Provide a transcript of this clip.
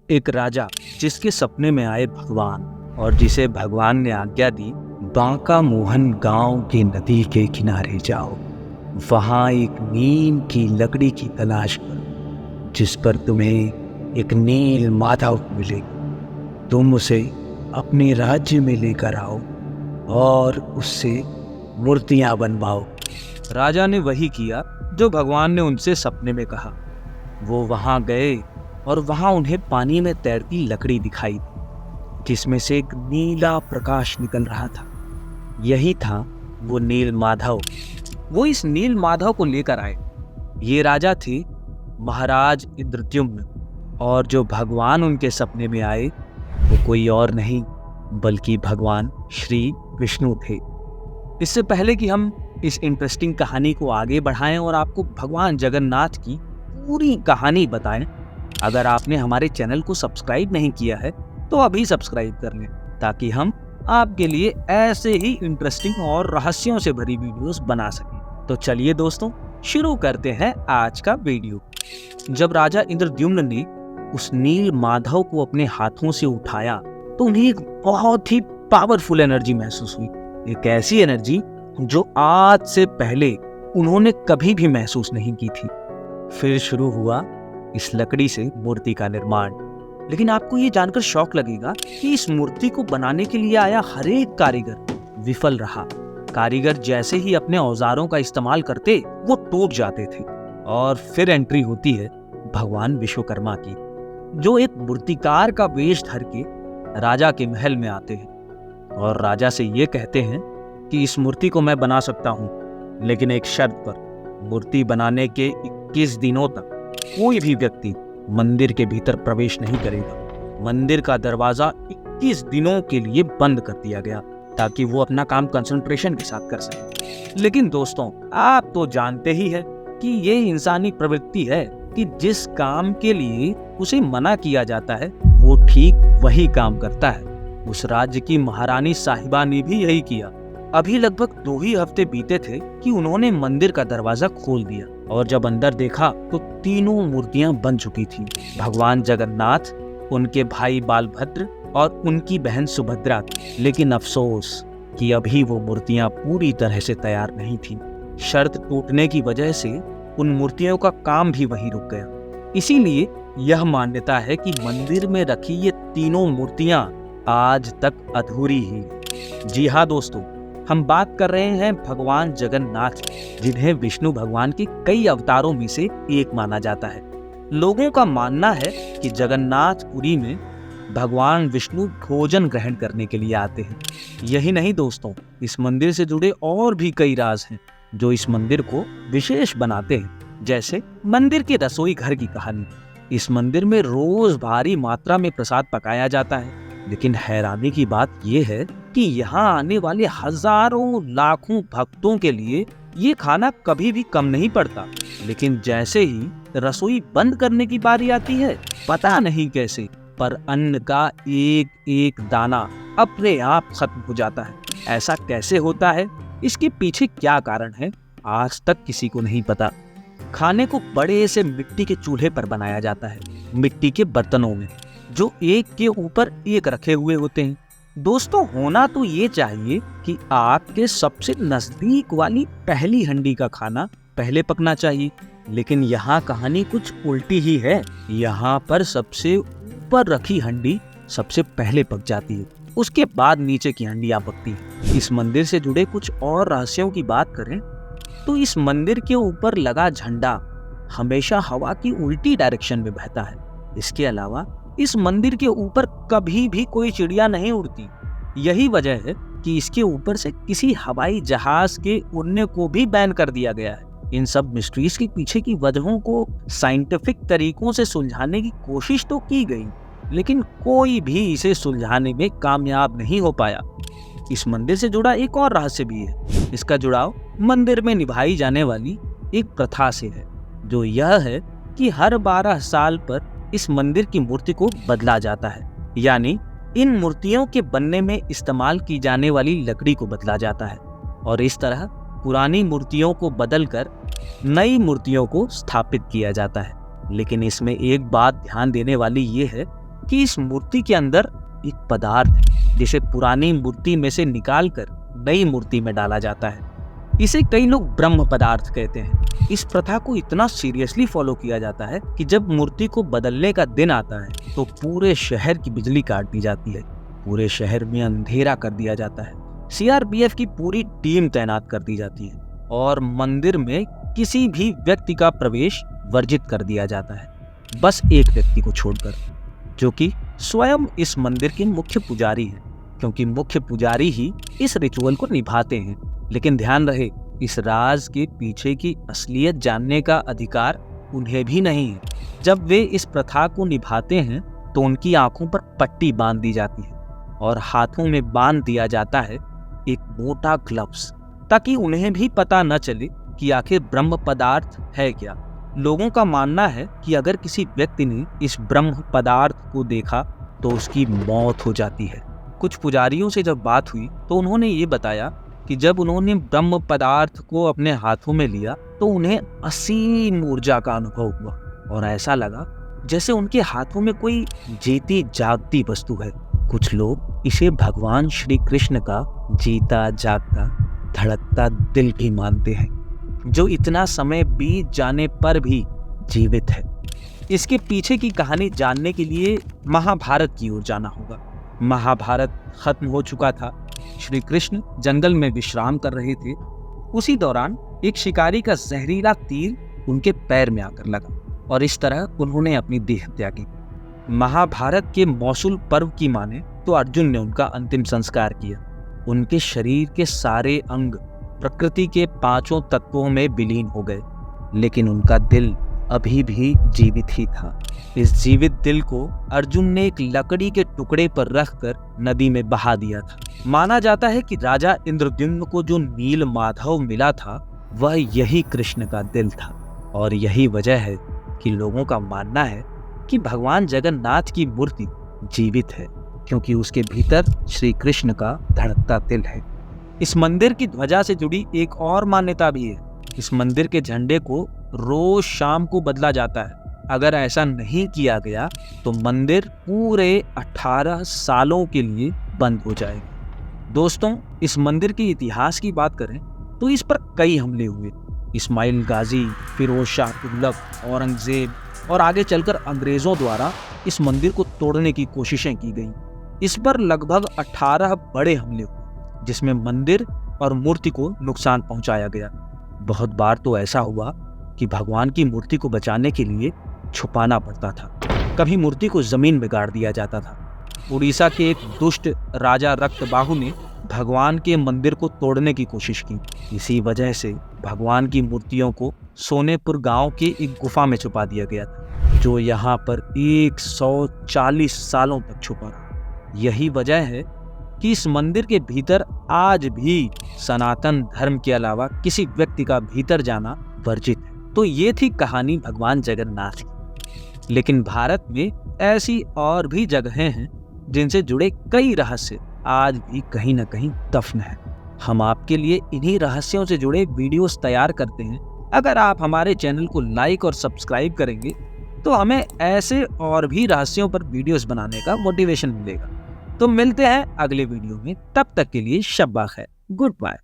एक राजा जिसके सपने में आए भगवान और जिसे भगवान ने आज्ञा दी, बांका मोहन गांव की नदी के किनारे जाओ। वहां एक नीम की लकड़ी की तलाश करो जिस पर तुम्हें एक नील माधव मिलेगी। तुम उसे अपने राज्य में लेकर आओ और उससे मूर्तियां बनवाओ। राजा ने वही किया जो भगवान ने उनसे सपने में कहा। वो वहां गए और वहां उन्हें पानी में तैरती लकड़ी दिखाई जिसमें से एक नीला प्रकाश निकल रहा था। यही था वो नील माधव। वो इस नील माधव को लेकर आए। ये राजा थे महाराज इंद्रद्युम्न, और जो भगवान उनके सपने में आए वो कोई और नहीं बल्कि भगवान श्री विष्णु थे। इससे पहले कि हम इस इंटरेस्टिंग कहानी को आगे बढ़ाएं और आपको भगवान जगन्नाथ की पूरी कहानी बताएं, अगर आपने हमारे चैनल को सब्सक्राइब नहीं किया है तो अभी सब्सक्राइब कर लें ताकि हम आपके लिए ऐसे ही इंटरेस्टिंग और रहस्यों से भरी वीडियोस बना सकें। तो चलिए दोस्तों, शुरू करते हैं आज का वीडियो। जब राजा इंद्रद्युम्न ने उस नील माधव को अपने हाथों से उठाया तो उन्हें एक बहुत ही पावरफुल एनर्जी महसूस हुई। एक ऐसी एनर्जी जो आज से पहले उन्होंने कभी भी महसूस नहीं की थी। फिर शुरू हुआ इस लकड़ी से मूर्ति का निर्माण। लेकिन आपको ये जानकर शौक लगेगा कि इस मूर्ति को बनाने के लिए आया हर एक कारीगर विफल रहा। कारीगर जैसे ही अपने औजारों का इस्तेमाल करते वो टूट जाते थे। और फिर एंट्री होती है भगवान विश्वकर्मा की, जो एक मूर्तिकार का वेश धर के राजा के महल में आते हैं और राजा से ये कहते हैं कि इस मूर्ति को मैं बना सकता हूँ, लेकिन एक शर्त पर। मूर्ति बनाने के 21 दिनों तक कोई भी व्यक्ति मंदिर के भीतर प्रवेश नहीं करेगा। मंदिर का दरवाजा 21 दिनों के लिए बंद कर दिया गया ताकि वो अपना काम कंसंट्रेशन के साथ कर सके। लेकिन दोस्तों, आप तो जानते ही है कि ये इंसानी प्रवृत्ति है कि जिस काम के लिए उसे मना किया जाता है वो ठीक वही काम करता है। उस राज्य की महारानी साहिबा ने भी यही किया। अभी लगभग 2 ही हफ्ते बीते थे कि उन्होंने मंदिर का दरवाजा खोल दिया और जब अंदर देखा तो तीनों मूर्तियां बन चुकी थीं। भगवान जगन्नाथ, उनके भाई बालभद्र और उनकी बहन सुभद्रा। लेकिन अफसोस कि अभी वो मूर्तियां पूरी तरह से तैयार नहीं थीं। शर्त टूटने की वजह से उन मूर्तियों का काम भी वहीं रुक गया। इसीलिए यह मान्यता है कि मंदिर में रखी ये तीनों मूर्तियां आज तक अधूरी ही। जी हाँ दोस्तों, हम बात कर रहे हैं भगवान जगन्नाथ, जिन्हें विष्णु भगवान के कई अवतारों में से एक माना जाता है। लोगों का मानना है कि जगन्नाथपुरी में भगवान विष्णु भोजन ग्रहण करने के लिए आते हैं। यही नहीं दोस्तों, इस मंदिर से जुड़े और भी कई राज हैं जो इस मंदिर को विशेष बनाते हैं। जैसे मंदिर के रसोई घर की कहानी। इस मंदिर में रोज भारी मात्रा में प्रसाद पकाया जाता है, लेकिन हैरानी की बात यह है कि यहाँ आने वाले हजारों लाखों भक्तों के लिए ये खाना कभी भी कम नहीं पड़ता। लेकिन जैसे ही रसोई बंद करने की बारी आती है, पता नहीं कैसे, पर अन्न का एक एक दाना अपने आप खत्म हो जाता है। ऐसा कैसे होता है, इसके पीछे क्या कारण है, आज तक किसी को नहीं पता। खाने को बड़े से मिट्टी के चूल्हे पर बनाया जाता है, मिट्टी के बर्तनों में, जो एक के ऊपर एक रखे हुए होते हैं। दोस्तों, होना तो ये चाहिए कि आग के सबसे नजदीक वाली पहली हंडी का खाना पहले पकना चाहिए, लेकिन यहाँ कहानी कुछ उल्टी ही है। यहाँ पर सबसे ऊपर रखी हंडी सबसे पहले पक जाती है, उसके बाद नीचे की हंडियां पकती है। इस मंदिर से जुड़े कुछ और रहस्यों की बात करें तो इस मंदिर के ऊपर लगा झंडा हमेशा हवा की उल्टी डायरेक्शन में बहता है। इसके अलावा इस मंदिर के ऊपर कभी भी कोई चिड़िया नहीं उड़ती। यही वजह है कि इसके ऊपर से किसी हवाई जहाज के उड़ने को भी बैन कर दिया गया है। इन सब मिस्ट्रीज के पीछे की वजहों को साइंटिफिक तरीकों से सुलझाने की कोशिश तो की गई, लेकिन कोई भी इसे सुलझाने में कामयाब नहीं हो पाया। इस मंदिर से जुड़ा एक और रहस्य भी है। इसका जुड़ाव मंदिर में निभाई जाने वाली एक प्रथा से है, जो यह है कि हर 12 साल पर इस मंदिर की मूर्ति को बदला जाता है। यानी इन मूर्तियों के बनने में इस्तेमाल की जाने वाली लकड़ी को बदला जाता है और इस तरह पुरानी मूर्तियों को बदलकर नई मूर्तियों को स्थापित किया जाता है। लेकिन इसमें एक बात ध्यान देने वाली ये है कि इस मूर्ति के अंदर एक पदार्थ है जिसे पुरानी मूर्ति में से निकालकर नई मूर्ति में डाला जाता है। इसे कई लोग ब्रह्म पदार्थ कहते हैं। इस प्रथा को इतना सीरियसली फॉलो किया जाता है कि जब मूर्ति को बदलने का दिन आता है तो पूरे शहर की बिजली काट दी जाती है, पूरे शहर में अंधेरा कर दिया जाता है, सीआरपीएफ की पूरी टीम तैनात कर दी जाती है और मंदिर में किसी भी व्यक्ति का प्रवेश वर्जित कर दिया जाता है, बस एक व्यक्ति को छोड़कर, जो कि स्वयं इस मंदिर के मुख्य पुजारी हैं, क्योंकि मुख्य पुजारी ही इस रिचुअल को निभाते हैं। लेकिन ध्यान रहे, इस राज के पीछे की असलियत जानने का अधिकार उन्हें भी नहीं है। जब वे इस प्रथा को निभाते हैं तो उनकी आंखों पर पट्टी बांध दी जाती है और हाथों में बांध दिया जाता है एक मोटा ग्लव्स, ताकि उन्हें भी पता न चले कि आखिर ब्रह्म पदार्थ है क्या। लोगों का मानना है कि अगर किसी व्यक्ति ने इस ब्रह्म पदार्थ को देखा तो उसकी मौत हो जाती है। कुछ पुजारियों से जब बात हुई तो उन्होंने ये बताया कि जब उन्होंने ब्रह्म पदार्थ को अपने हाथों में लिया तो उन्हें असीम ऊर्जा का अनुभव हुआ और ऐसा लगा जैसे उनके हाथों में कोई जीती जागती वस्तु है। कुछ लोग इसे भगवान श्री कृष्ण का जीता जागता धड़कता दिल भी मानते हैं, जो इतना समय बीत जाने पर भी जीवित है। इसके पीछे की कहानी जानने के लिए महाभारत की ओर जाना होगा। महाभारत खत्म हो चुका था। श्री कृष्ण जंगल में विश्राम कर रहे थे। उसी दौरान एक शिकारी का जहरीला तीर उनके पैर में आकर लगा और इस तरह उन्होंने अपनी देह त्यागी। महाभारत के मौसूल पर्व की माने तो अर्जुन ने उनका अंतिम संस्कार किया। उनके शरीर के सारे अंग प्रकृति के 5 तत्वों में विलीन हो गए, लेकिन उनका दिल अभी भी जीवित ही था। इस जीवित दिल को अर्जुन ने एक लकड़ी के टुकड़े पर रखकर नदी में बहा दिया था। माना जाता है कि राजा इंद्रद्युम्न को जो नील माधव मिला था वह यही कृष्ण का दिल था, और यही वजह है कि लोगों का मानना है कि भगवान जगन्नाथ की मूर्ति जीवित है, क्योंकि उसके भीतर श्री कृष्ण का धड़कता दिल है। इस मंदिर की ध्वजा से जुड़ी एक और मान्यता भी है। इस मंदिर के झंडे को रोज शाम को बदला जाता है। अगर ऐसा नहीं किया गया तो मंदिर पूरे 18 सालों के लिए बंद हो जाएगा। दोस्तों, इस मंदिर के इतिहास की बात करें तो इस पर कई हमले हुए। इस्माइल गाजी, फिरोज शाह तुगलक, औरंगजेब और आगे चलकर अंग्रेजों द्वारा इस मंदिर को तोड़ने की कोशिशें की गई। इस पर लगभग 18 बड़े हमले हुए, जिसमें मंदिर और मूर्ति को नुकसान पहुंचाया गया। बहुत बार तो ऐसा हुआ कि भगवान की मूर्ति को बचाने के लिए छुपाना पड़ता था। कभी मूर्ति को जमीन में गाड़ दिया जाता था। उड़ीसा के एक दुष्ट राजा रक्तबाहु ने भगवान के मंदिर को तोड़ने की कोशिश की। इसी वजह से भगवान की मूर्तियों को सोनेपुर गांव के एक गुफा में छुपा दिया गया था, जो यहाँ पर 140 सालों तक छुपा रहा। यही वजह है कि इस मंदिर के भीतर आज भी सनातन धर्म के अलावा किसी व्यक्ति का भीतर जाना वर्जित है। तो ये थी कहानी भगवान जगन्नाथ की। लेकिन भारत में ऐसी और भी जगहें हैं जिनसे जुड़े कई रहस्य आज भी कहीं न कहीं दफन है। हम आपके लिए इन्हीं रहस्यों से जुड़े वीडियोस तैयार करते हैं। अगर आप हमारे चैनल को लाइक और सब्सक्राइब करेंगे तो हमें ऐसे और भी रहस्यों पर वीडियोस बनाने का मोटिवेशन मिलेगा। तो मिलते हैं अगले वीडियो में, तब तक के लिए शब्बा खैर, गुड बाय।